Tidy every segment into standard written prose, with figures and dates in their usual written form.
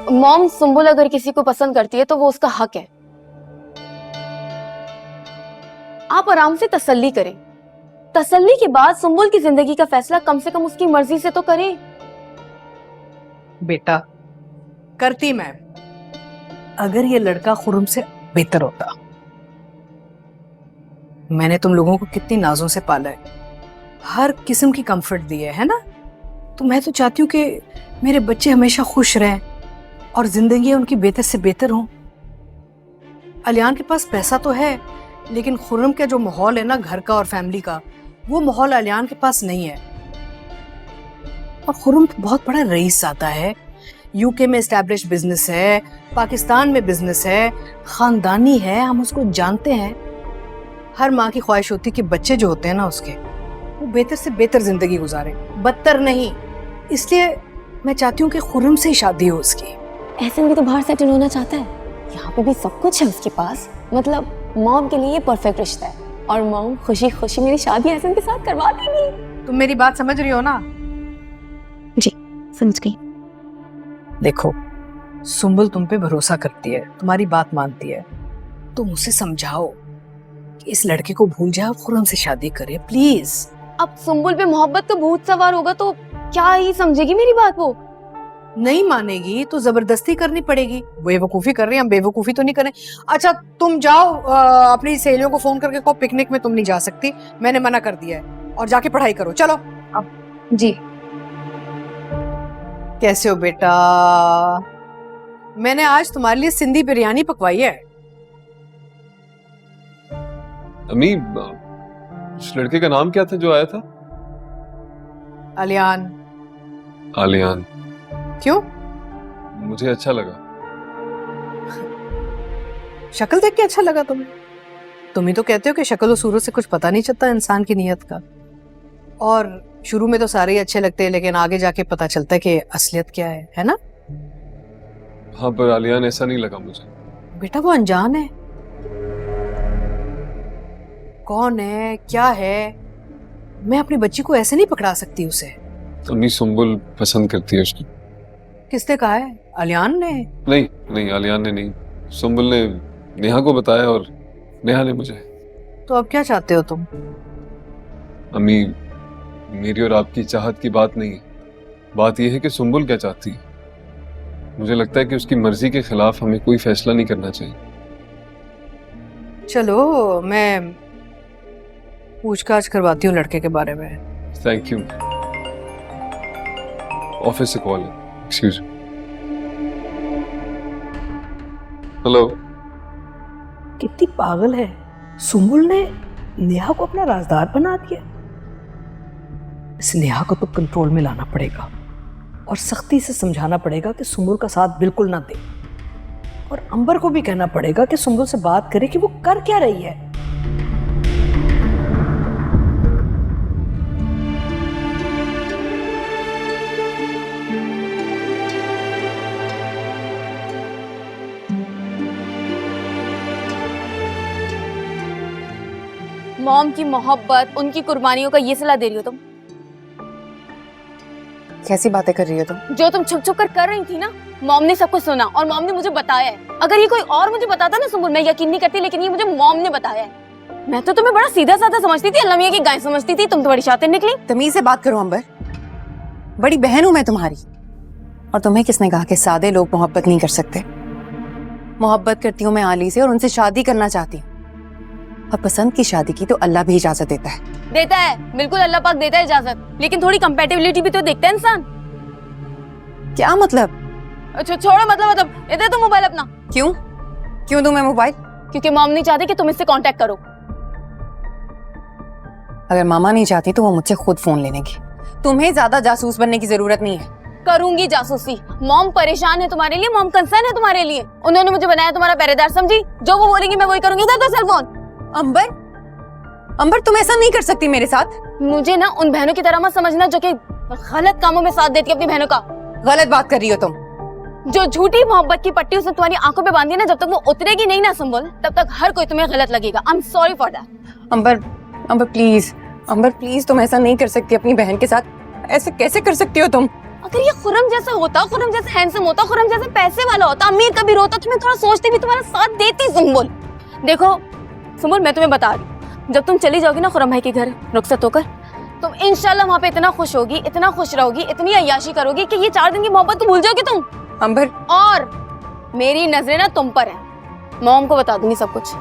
Mom, Sumbul अगर किसी को पसंद करती है तो वो उसका हक है। आप आराम से तसल्ली करें। तसल्ली के बाद सुंबुल की जिंदगी का फैसला कम से कम उसकी मर्जी से तो करें। बेटा, करती मैं अगर ये लड़का खुर्रम से बेहतर होता। मैंने तुम लोगों को कितनी नाजों से पाला है, हर किस्म की कंफर्ट दी है ना? तो मैं तो चाहती हूँ कि मेरे बच्चे हमेशा खुश रहें और जिंदगी उनकी बेहतर से बेहतर हो। अलियान के पास पैसा तो है, लेकिन खुर्रम का जो माहौल है ना, घर का और फैमिली का, वो माहौल अलियान के पास नहीं है। और खुर्रम बहुत बड़ा रईस आता है, यूके में एस्टैब्लिश बिजनेस है, पाकिस्तान में बिजनेस है, खानदानी है, हम उसको जानते हैं। हर माँ की ख्वाहिश होती है कि बच्चे जो होते हैं ना उसके, वो बेहतर से बेहतर जिंदगी गुजारे, बदतर नहीं। इसलिए मैं चाहती हूँ कि खुर्रम से ही शादी हो उसकी। एहसन भी तो बाहर सेटल होना चाहता है, यहाँ पे भी सब कुछ है उसके पास। मतलब मॉम के लिए ये परफेक्ट रिश्ता है और मॉम खुशी खुशी मेरी शादी एहसन के साथ करवा देगी। तुम मेरी बात समझ रही हो ना? जी समझ गई। देखो, सुंबुल तुम पे भरोसा करती है, तुम्हारी बात मानती है, तुम उसे समझाओ कि इस लड़के को भूल जाए और खुर्रम से शादी करे, प्लीज। अब सुंबुल पे मोहब्बत का भूत सवार होगा तो क्या ही समझेगी मेरी बात? वो नहीं मानेगी तो जबरदस्ती करनी पड़ेगी। बेवकूफी कर रही हैं, हम बेवकूफी तो नहीं कर रहे। अच्छा तुम जाओ, अपनी सहेलियों को फोन करके कहो पिकनिक में तुम नहीं जा सकती, मैंने मना कर दिया है, और जाके पढ़ाई करो। चलो अब। जी। कैसे हो बेटा? मैंने आज तुम्हारे लिए सिंधी बिरयानी पकवाई है। अम्मी, उस लड़के का नाम क्या था जो आया था? अलियान। आलियान। क्यों? मुझे अच्छा लगा। शक्ल देख के अच्छा लगा तुम्हें? तुम ही तो कहते हो कि शक्ल और सूरत से कुछ पता नहीं चलता इंसान की नीयत का। और शुरू में तो सारे ही अच्छे लगते हैं, लेकिन आगे जाके पता चलता है कि असलियत क्या है ना? हाँ, पर आलियान ऐसा नहीं लगा मुझे। बेटा वो अनजान है, कौन है क्या है, मैं अपनी बच्ची को ऐसे नहीं पकड़ा सकती उसे। अम्मी, सुंबुल पसंद करती है उसको। किसने कहा है? अलियान ने? नहीं नहीं, आलियान ने नहीं, सुंबुल ने नेहा को बताया और नेहा ने मुझे। तो अब क्या चाहते हो तुम? अम्मी, मेरी और आपकी चाहत की बात नहीं है, बात यह है कि सुंबुल क्या चाहती है। मुझे लगता है कि उसकी मर्जी के खिलाफ हमें कोई फैसला नहीं करना चाहिए। चलो मैं पूछताछ करवाती हूँ लड़के के बारे में। Thank you. ऑफिस से कॉल है, एक्सक्यूज। हेलो। कितनी पागल है, सुंबुल ने नेहा को अपना राजदार बना दिया। इस नेहा को तो कंट्रोल में लाना पड़ेगा और सख्ती से समझाना पड़ेगा कि सुंबुल का साथ बिल्कुल ना दे। और अंबर को भी कहना पड़ेगा कि सुंबुल से बात करे कि वो कर क्या रही है। मॉम की मोहब्बत, उनकी कुर्बानियों का ये सिला दे रही हो तुम? कैसी बातें कर रही हो तुम? जो तुम छुप छुप कर रही थी ना, मॉम ने सब कुछ सुना और मॉम ने मुझे बताया है। अगर ये कोई और मुझे बताता ना सुंबुल, मैं यकीन नहीं करती, लेकिन ये मुझे मॉम ने बताया है। मैं तो तुम्हें बड़ा सीधा साधा समझती थी, अल्लाह मियां की गाय समझती थी, तुम तो बड़ी शातिर निकली। तमीज से बात करो अंबर, बड़ी बहन हूं मैं तुम्हारी। और तुम्हें किसने कहा कि सादे लोग मोहब्बत नहीं कर सकते? मोहब्बत करती हूँ मैं आली से और उनसे शादी करना चाहती हूँ। और पसंद की शादी की तो अल्लाह भी इजाजत देता है। देता है, बिल्कुल अल्लाह पाक देता है इजाजत, लेकिन थोड़ी कंपैटिबिलिटी भी तो देखता है इंसान। क्या मतलब? अच्छा छोड़ो, मतलब इधर तो मोबाइल अपना। क्यों क्यों दूं मैं मोबाइल? क्योंकि मॉम नहीं चाहती कि तुम इससे कांटेक्ट करो। अगर मामा नहीं चाहती तो वो मुझसे खुद फोन ले लेंगी। तुम्हें ज्यादा जासूस बनने की जरूरत नहीं है। करूंगी जासूसी। मॉम परेशान है तुम्हारे लिए, मॉम कंसर्न है तुम्हारे लिए। उन्होंने मुझे बनाया तुम्हारा पहरेदार, समझी? जो वो बोलेंगी मैं वही करूंगी। इधर दो सेल फोन। अंबर, अंबर तुम ऐसा नहीं कर सकती मेरे साथ। मुझे ना उन बहनों की तरह मत समझना जो कि गलत कामों में साथ देती है अपनी बहनों का। गलत बात कर रही हो तुम। जो झूठी मोहब्बत की पट्टी उसने तुम्हारी आंखों पे बांधी है ना, जब तक वो उतरेगी नहीं ना संभल, तब तक हर कोई तुम्हें गलत लगेगा। I am sorry for that. Ambar, Ambar please, Ambar please, तुम ऐसा नहीं कर सकती अपनी बहन के साथ। ऐसे कैसे कर सकती हो तुम? अगर ये खुरम जैसा होता, खुरम जैसा हैंडसम होता, खुरम जैसा पैसे वाला होता, अमीर कभी रोता तो मैं थोड़ा सोचती भी, तुम्हारा साथ देती सुम्बुल। देखो सुम्बुल, मैं तुम्हें बता रही हूँ, जब तुम चली जाओगी ना खुरम भाई के घर रुखसत होकर, तुम इंशाल्लाह वहाँ पे इतना खुश होगी, इतना खुश रहोगी, इतनी अय्याशी करोगी कि ये 4 दिन की मोहब्बत तो भूल जाओगी तुम। अंबर, और मेरी नजरें ना तुम पर है, मॉम को बता दूंगी सब कुछ।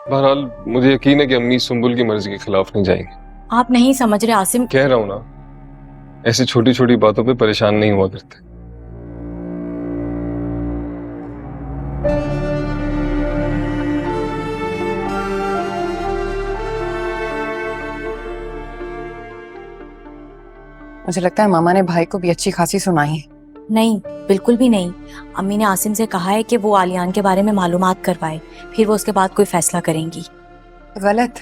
बहरहाल मुझे यकीन है कि अम्मी सुंबुल की मर्जी के खिलाफ नहीं जाएंगी। आप नहीं समझ रहे आसिम। कह रहा हूं ना, ऐसी छोटी छोटी बातों पे परेशान नहीं हुआ करते। मुझे लगता है मामा ने भाई को भी अच्छी खासी सुनाई है। नहीं, बिल्कुल भी नहीं। अम्मी ने आसिम से कहा है कि वो आलियान के बारे में मालूमात करवाए, फिर वो उसके बाद कोई फैसला करेंगी। गलत?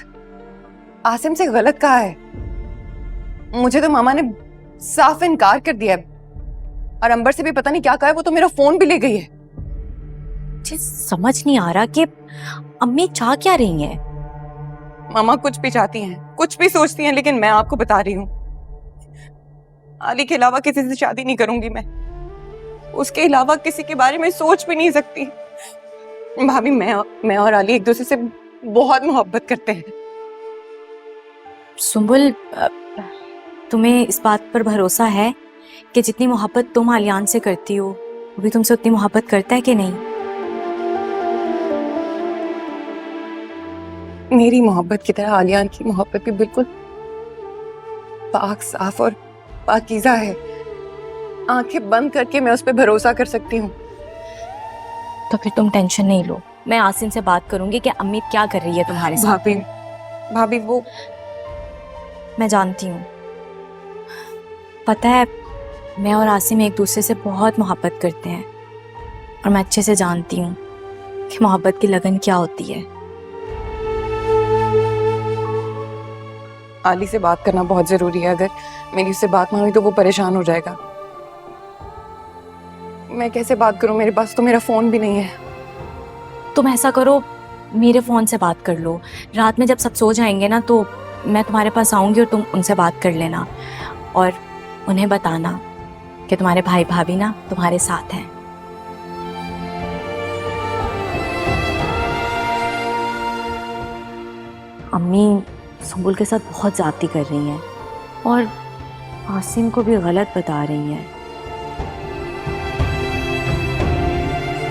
आसिम से गलत कहा है? मुझे तो मामा ने साफ इनकार कर दिया है। और अंबर से भी पता नहीं क्या कहा है, वो तो मेरा फोन भी ले गई है। मुझे समझ नहीं आ रहा कि अम्मी चाह क्या रही हैं। मामा कुछ भी चाहती हैं, कुछ भी सोचती हैं, लेकिन मैं आपको बता रही हूँ, आली के अलावा किसी से शादी नहीं करूंगी मैं। उसके अलावा किसी के बारे में सोच भी नहीं सकती। भाभी, मैं और आली एक दूसरे से बहुत मोहब्बत करते हैं। सुंबुल, तुम्हें इस बात पर भरोसा है कि जितनी मोहब्बत तुम आलियान से करती हो, वो भी तुमसे उतनी मोहब्बत करता है कि नहीं? मेरी मोहब्बत की तरह आलियान की मोहब्बत भी बिल्कुल पाक, साफ और पाकीज़ा है। आंखें बंद करके मैं उस पर भरोसा कर सकती हूँ। तो फिर तुम टेंशन नहीं लो, मैं आसिम से बात करूंगी कि अम्मी क्या कर रही है तुम्हारे साथ। भाभी वो मैं जानती हूँ, पता है, मैं और आसिम एक दूसरे से बहुत मोहब्बत करते हैं और मैं अच्छे से जानती हूँ कि मोहब्बत की लगन क्या होती है। आली से बात करना बहुत जरूरी है। अगर मेरी उससे बात ना हुई तो वो परेशान हो जाएगा। मैं कैसे बात करूं? मेरे पास तो मेरा फोन भी नहीं है। तुम ऐसा करो, मेरे फोन से बात कर लो। रात में जब सब सो जाएंगे ना, तो मैं तुम्हारे पास आऊंगी और तुम उनसे बात कर लेना और उन्हें बताना कि तुम्हारे भाई भाभी ना तुम्हारे साथ हैं। अम्मी सुंबुल के साथ बहुत ज्यादती कर रही हैं और आसिम को भी गलत बता रही हैं।